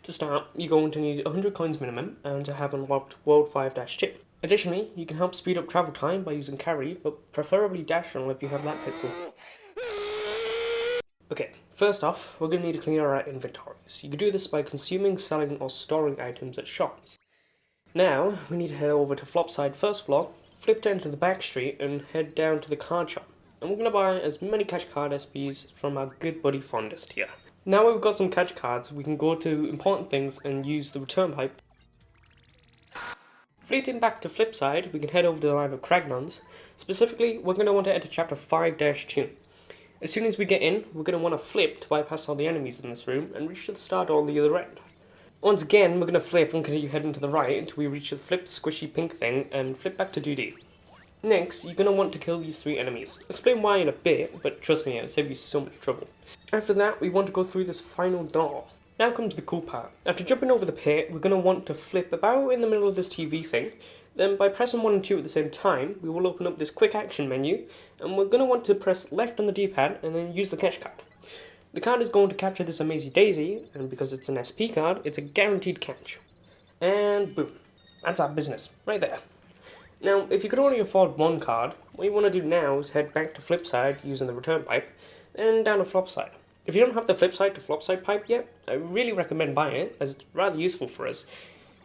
To start, you're going to need 100 coins minimum and to have unlocked World 5-2. Additionally, you can help speed up travel time by using carry, but preferably dash on if you have that pixel. Okay, first off, we're going to need to clear our inventories. You can do this by consuming, selling, or storing items at shops. Now, we need to head over to Flopside first floor, flip down to the back street, and head down to the card shop. And we're going to buy as many catch card SPs from our good buddy Fondest here. Now we've got some catch cards, we can go to important things and use the return pipe. Fleeting back to Flipside, we can head over to the line of Cragnons. Specifically, we're going to want to enter chapter 5-2. As soon as we get in, we're going to want to flip to bypass all the enemies in this room and reach to the star door on the other end. Once again, we're going to flip and continue heading to the right until we reach the flipped squishy pink thing and flip back to duty. Next, you're going to want to kill these 3 enemies. I'll explain why in a bit, but trust me, it'll save you so much trouble. After that, we want to go through this final door. Now comes the cool part. After jumping over the pit, we're going to want to flip about in the middle of this TV thing. Then by pressing 1 and 2 at the same time, we will open up this quick action menu, and we're going to want to press left on the D-pad and then use the catch card. The card is going to capture this Amazing Daisy, and because it's an SP card, it's a guaranteed catch. And boom. That's our business, right there. Now, if you could only afford 1 card, what you want to do now is head back to Flipside using the return pipe, and down to Flopside. If you don't have the Flipside to Flopside pipe yet, I really recommend buying it, as it's rather useful for us.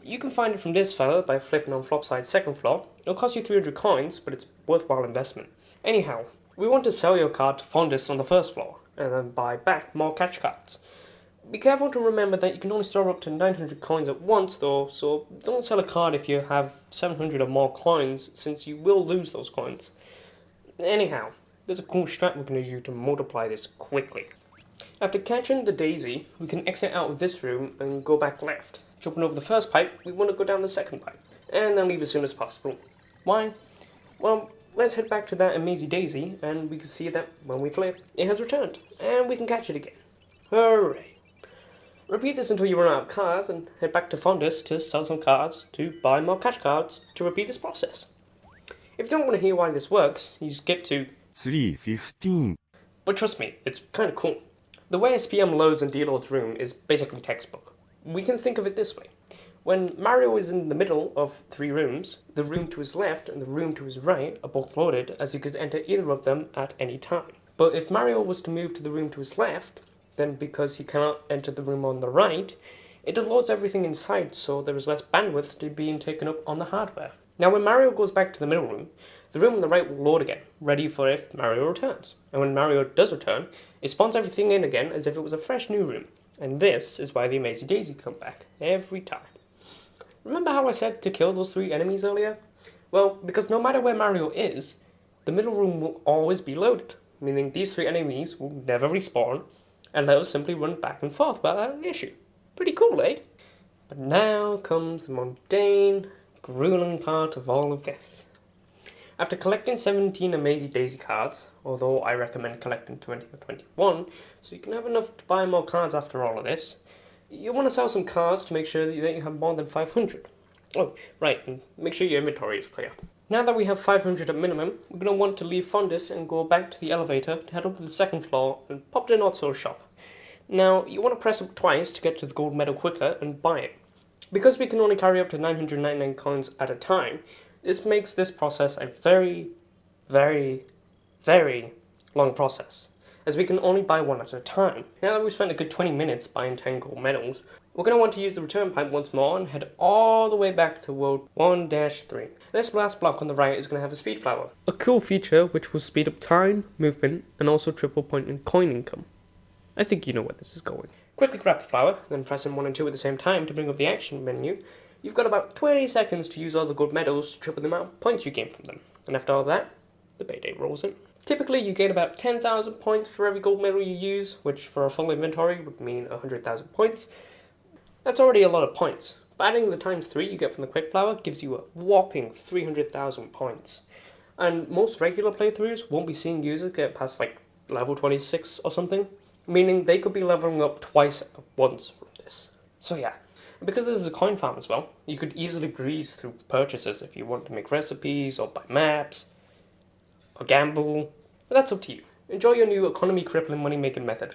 You can find it from this fella by flipping on Flopside's second floor. It'll cost you 300 coins, but it's worthwhile investment. Anyhow, we want to sell your card to Fondest on the first floor, and then buy back more catch cards. Be careful to remember that you can only store up to 900 coins at once though, so don't sell a card if you have 700 or more coins, since you will lose those coins. Anyhow, there's a cool strat we can use to multiply this quickly. After catching the Daisy, we can exit out of this room and go back left. Jumping over the first pipe, we want to go down the second pipe, and then leave as soon as possible. Why? Well, let's head back to that Amazing Daisy, and we can see that when we flip, it has returned, and we can catch it again. Hooray! Repeat this until you run out of cards, and head back to Fondest to sell some cards, to buy more catch cards, to repeat this process. If you don't want to hear why this works, you skip to 3:15. But trust me, it's kind of cool. The way SPM loads in D-Lord's room is basically textbook. We can think of it this way. When Mario is in the middle of 3 rooms, the room to his left and the room to his right are both loaded, as he could enter either of them at any time. But if Mario was to move to the room to his left, then because he cannot enter the room on the right, it loads everything inside, so there is less bandwidth to being taken up on the hardware. Now when Mario goes back to the middle room, the room on the right will load again, ready for if Mario returns. And when Mario does return, it spawns everything in again as if it was a fresh new room. And this is why the Amazing Daisy come back, every time. Remember how I said to kill those 3 enemies earlier? Well, because no matter where Mario is, the middle room will always be loaded, meaning these 3 enemies will never respawn, and let us simply run back and forth without an issue. Pretty cool, eh? But now comes the mundane, grueling part of all of this. After collecting 17 Amazing Daisy cards, although I recommend collecting 20 or 21, so you can have enough to buy more cards after all of this, you want to sell some cards to make sure that you have more than 500. Oh, right, and make sure your inventory is clear. Now that we have 500 at minimum, we're going to want to leave Fondest and go back to the elevator to head up to the second floor and pop to an auto shop. Now, you want to press up twice to get to the gold medal quicker and buy it. Because we can only carry up to 999 coins at a time, this makes this process a very, very, very long process, as we can only buy 1 at a time. Now that we've spent a good 20 minutes buying 10 gold medals, we're going to want to use the return pipe once more and head all the way back to World 1-3. This last block on the right is going to have a speed flower, a cool feature which will speed up time, movement, and also triple point in coin income. I think you know where this is going. Quickly grab the flower, then pressing 1 and 2 at the same time to bring up the action menu. You've got about 20 seconds to use all the gold medals to triple the amount of points you gain from them. And after all that, the payday rolls in. Typically, you gain about 10,000 points for every gold medal you use, which for a full inventory would mean 100,000 points. That's already a lot of points, but adding the times 3 you get from the quick flower gives you a whopping 300,000 points. And most regular playthroughs won't be seeing users get past like level 26 or something, meaning they could be leveling up twice at once from this. So yeah. Because this is a coin farm as well, you could easily breeze through purchases if you want to make recipes, or buy maps, or gamble, but that's up to you. Enjoy your new economy crippling money making method.